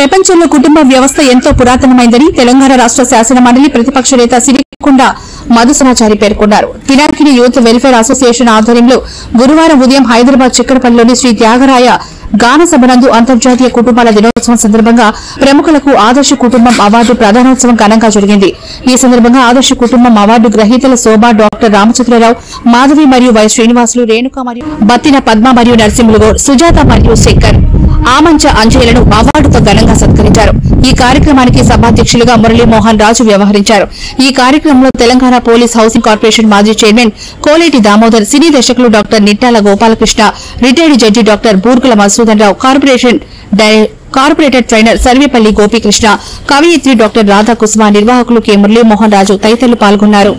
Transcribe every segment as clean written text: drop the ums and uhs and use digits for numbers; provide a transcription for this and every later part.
ప్రపంచంలో కుటుంబ వ్యవస్థ ఎంతో పురాతనమైందని తెలంగాణ రాష్ట్ర శాసన మండలి ప్రతిపక్ష నేత సిరికొండ మధుసమాచారి పేర్కొన్నారు. పినాకిని యూత్ వెల్ఫేర్ అసోసియేషన్ ఆధ్వర్యంలో గురువారం ఉదయం హైదరాబాద్ చిక్కడపల్లిలోని శ్రీ త్యాగరాయ గాన సభనందు అంతర్జాతీయ కుటుంబాల దినోత్సవం సందర్భంగా ప్రముఖులకు ఆదర్శ కుటుంబం అవార్డు ప్రదానోత్సవం ఘనంగా జరిగింది. ఈ సందర్భంగా ఆదర్శ కుటుంబం అవార్డు గ్రహీతల శోభ, డాక్టర్ రామచంద్రరావు, మాధవి మరియు వై శ్రీనివాసులు, రేణుక మరియు బత్తిన పద్మ మరియు నరసింహులు గౌడ్, సుజాత మరియు శేఖర్ ఆమంచ అంజయ్యలను అవార్డుతో ఘనంగా సత్కరించారు. ఈ కార్యక్రమానికి సభాధ్యక్షులుగా మురళీమోహన్ రాజు వ్యవహరించారు. ఈ కార్యక్రమంలో తెలంగాణ పోలీస్ హౌసింగ్ కార్పొరేషన్ మాజీ చైర్మన్ కోలేటి దామోదర్, సినీ దర్శకులు doctor Nittala Gopalakrishna, retired judge doctor Burgula Madhusudan Rao, corporator trainer Sarvepalli Gopikrishna, కవయిత్రి డాక్టర్ రాధా కుసుమ, నిర్వాహకులు కె మురళీమోహన్ రాజు తదితరులు పాల్గొన్నారు.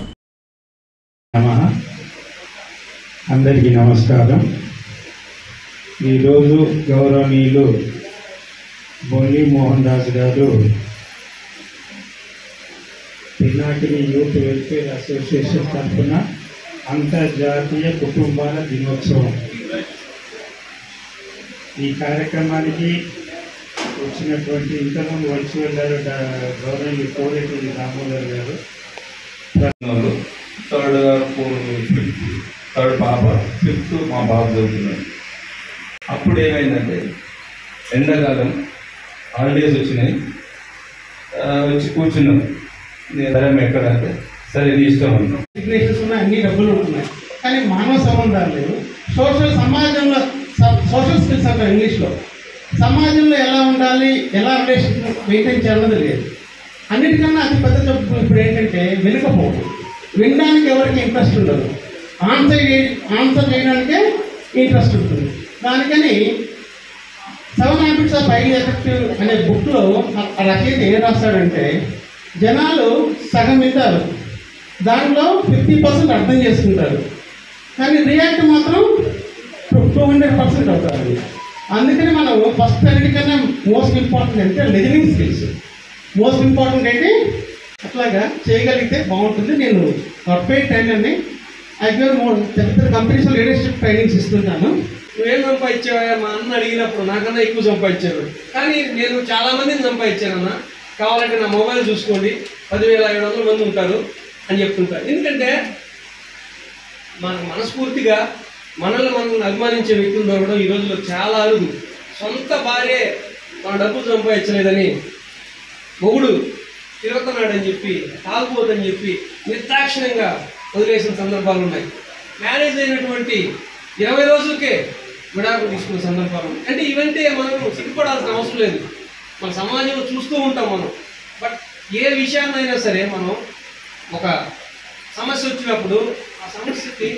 అందరికీ నమస్కారం. ఈరోజు గౌరవనీయులు మురళీమోహన్ రాజు గారు పినాకిని యూత్ వెల్ఫేర్ అసోసియేషన్ తరఫున అంతర్జాతీయ కుటుంబాల దినోత్సవం ఈ కార్యక్రమానికి వచ్చినటువంటి ఇంతకుముందు వచ్చి వెళ్ళారు గౌరవనీయులు కోలేటి దామోదర్ గారు, థర్డ్ పాప, ఫిఫ్త్ మా బాబు చదువుతున్నాడు. అప్పుడు ఏమైందంటే ఎండాకాలం హాలిడేస్ వచ్చినాయి, వచ్చి కూర్చున్నాం. నేను ఎక్కడ అంటే సరే ఇది ఇష్టం అన్నా. సిగ్నేచర్స్ ఉన్నాయి, అన్ని డబ్బులు ఉంటున్నాయి, కానీ మానవ సంబంధాలు లేవు. సమాజంలో సోషల్ స్కిల్స్ అంటారు ఇంగ్లీష్లో. సమాజంలో ఎలా ఉండాలి, ఎలా రిలేషన్ మెయింటైన్ చేయాలన్నది లేదు. అన్నిటికన్నా అతి పెద్ద తప్పు ఇప్పుడు ఏంటంటే వినకపోవడం. వినడానికి ఎవరికి ఇంట్రెస్ట్ ఉండదు, ఆన్సర్ చేయడానికే ఇంట్రెస్ట్ ఉంటుంది. దానికని 7 Habits of Highly Effective అనే బుక్లో రచయిత ఏం రాస్తాడంటే, జనాలు సగం వింటారు, దాంట్లో 50% అర్థం చేసుకుంటారు, కానీ రియాక్ట్ మాత్రం 200% అవుతారు. అందుకని మనం ఫస్ట్ అన్నిటికన్నా మోస్ట్ ఇంపార్టెంట్ అంటే లిజనింగ్ స్కిల్స్. మోస్ట్ ఇంపార్టెంట్ అయితే అట్లాగా చేయగలిగితే బాగుంటుంది. నేను కార్పొరేట్ ట్రైనర్ని, పెద్ద కంపెనీస్లో లీడర్షిప్ ట్రైనింగ్స్ ఇస్తుంటాను. నువ్వేం సంపాదించావా మా అన్న అడిగినప్పుడు నాకన్నా ఎక్కువ సంపాదించాడు, కానీ నేను చాలామందిని సంపాదించానన్న, కావాలంటే నా మొబైల్ చూసుకోండి 10,700 మంది ఉంటారు అని చెప్తుంటారు. ఎందుకంటే మనస్ఫూర్తిగా మనల్ని అభిమానించే వ్యక్తులు దొరకడం ఈ రోజుల్లో చాలా అరుదు. సొంత భార్య మన డబ్బులు సంపాదించలేదని మొగుడు తిరుగుతున్నాడని చెప్పి, తాగుపోతని చెప్పి నిర్దాక్షిణ్యంగా వదిలేసిన సందర్భాలు ఉన్నాయి. మ్యారేజ్ అయినటువంటి 20 రోజులకే విడాకులు తీసుకునే సందర్భాలు. అంటే ఇవంటే మనం సిగ్గుపడాల్సిన అవసరం లేదు, మన సమాజంలో చూస్తూ ఉంటాం మనం. బట్ ఏ విషయాన్నైనా సరే మనం ఒక సమస్య వచ్చినప్పుడు ఆ సమస్యకి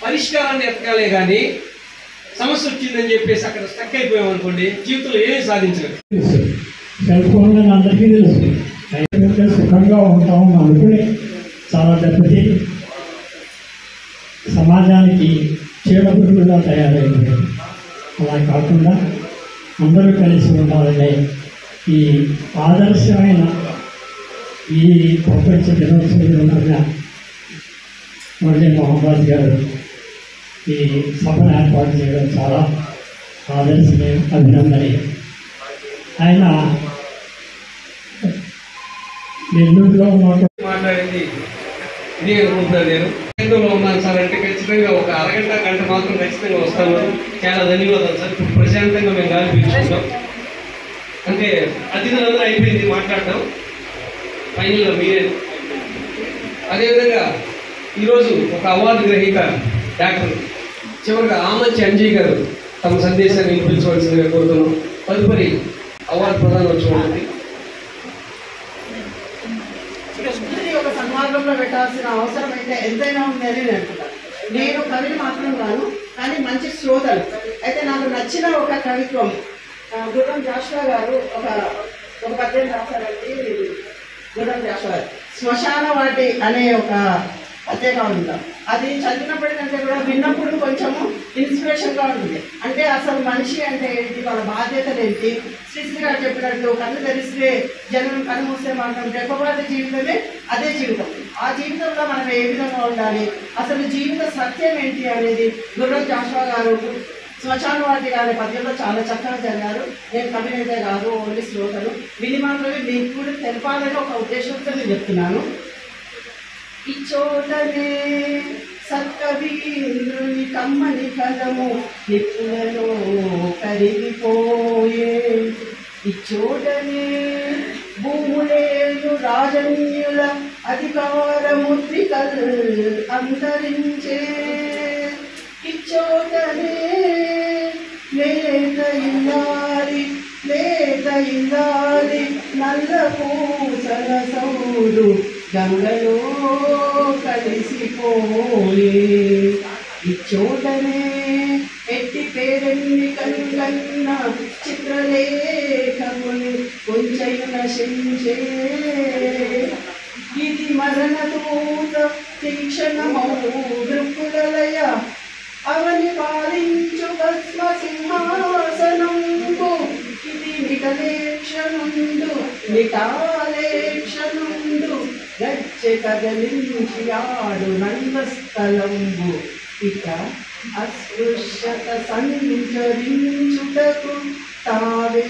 పరిష్కారాన్ని ఎతకాలే కానీ సమస్య వచ్చిందని చెప్పేసి అక్కడ స్టక్ అయిపోయామనుకోండి, జీవితంలో ఏమీ సాధించలేదు. సెల్ ఫోన్ అందరికీ తెలుసు, సుఖంగా ఉంటాము అనుకుని చాలా దెబ్బతి సమాజానికి చీడపురుగుగా తయారైంది. అలా కాకుండా అందరూ కలిసి ఉండాలనే ఈ ఆదర్శమైన ఈ ప్రపంచ దినోత్సవం మురళీమోహన్ రాజు గారు ఈ సభను ఏర్పాటు చేయడం చాలా ఆదర్శనీయం, అభినందనీయం. ఆయన నెల్లూరులో మాట్లాడింది ఇది అనుకుంటున్నాను. నేను కేంద్రంలో ఉన్నాను సార్ అంటే ఖచ్చితంగా ఒక అరగంట గంట మాత్రం ఖచ్చితంగా వస్తాను. చాలా ధన్యవాదాలు సార్. ఇప్పుడు ప్రశాంతంగా మేము గాలి పీల్చుకుంటాం. అంటే అతిథులందరూ అయిపోయింది మాట్లాడటం, ఫైనల్గా మీరే. అదేవిధంగా ఈరోజు ఒక అవార్డు గ్రహీత డాక్టర్ చివరిగా ఆమంచి అంజయ్ గారు తమ సందేశాన్ని వినిపించవలసిందిగా కోరుతున్నాం. తదుపరి అవార్డు ప్రదానోత్సవం ఉంది. ఒక సన్మార్గంలో పెట్టాల్సిన అవసరం అయితే ఎంతైనా ఉందని నేను అనుకుంటాను. నేను కవిని మాత్రం కాను, కానీ మంచి శ్రోతలు. అయితే నాకు నచ్చిన ఒక కవిత్వం గుర్రం జాషువా గారు ఒక పద్యం రాశారండి. గుర్రం జాషువా గారు శ్మశాన వాటి అనే ఒక పద్యంగా ఉంటాం. అది చదివినప్పటికంటే కూడా విన్నప్పుడు కొంచెము ఇన్స్పిరేషన్గా ఉంటుంది. అంటే అసలు మనిషి అంటే ఏంటి, వాళ్ళ బాధ్యతలు ఏంటి. శ్రీశ్రీ గారు చెప్పినట్టు కళ్ళు తెరిస్తే జనం కళ్ళు మూస్తే మాత్రం రెప్పపాటి జీవితమే అదే జీవితం. ఆ జీవితంలో మనం ఏ విధంగా ఉండాలి, అసలు జీవిత సత్యం ఏంటి అనేది గుర్రం జాషువా గారు శ్మశాన వాటి అనే పద్యంలో చాలా చక్కగా చదివారు. నేను కవినైతే కాదు, ఓన్లీ శ్రోతలు విని మాత్రమే మీకు కూడా తెలపాలని ఒక ఉద్దేశంతో నేను చెప్తున్నాను. ఇచ్చోటనే సత్కవీంద్రుని కమ్మని కలము నిప్పులలో కరిగిపోయే, ఇచ్చోటనే భూములేను రాజన్యుల అధికార ముద్రికలు అంతరించే, ఇచ్చోటనే లేత ఇల్లాలి నల్ల పూసల సౌడు గంగలో కలిసిపోయే, ఇచ్చోటనే ఎట్టి పేరెన్ని కన్న చిత్రలేఖముని కొంచెం నశించే, ఇది మరణదూత తీక్షణమౌ దృక్కులయ అవని పాలించు భస్మ సింహాసనంబు, ఇది నిటాలేక్షనుండు గచ్చె కదలించి ఆడు నందస్థలంబు, ఇక అస్పృశ్యత సంచరించుటకు తావే